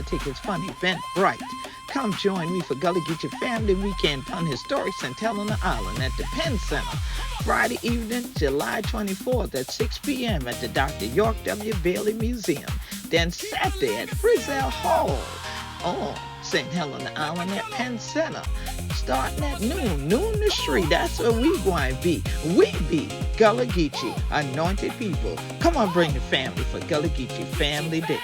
$10 tickets, fun event, bright. Come join me for Gullah Geechee Family Weekend Fun Historics and Tell on the Island at the Penn Center. Friday evening, July 24th at 6 p.m. at the Dr. York W. Bailey Museum. Then Saturday at Frizzell Hall on St. Helena Island at Penn Center. Starting at noon to 3. That's where we going to be. We be Gullah Geechee, anointed people. Come on, bring the family for Gullah Geechee Family Day.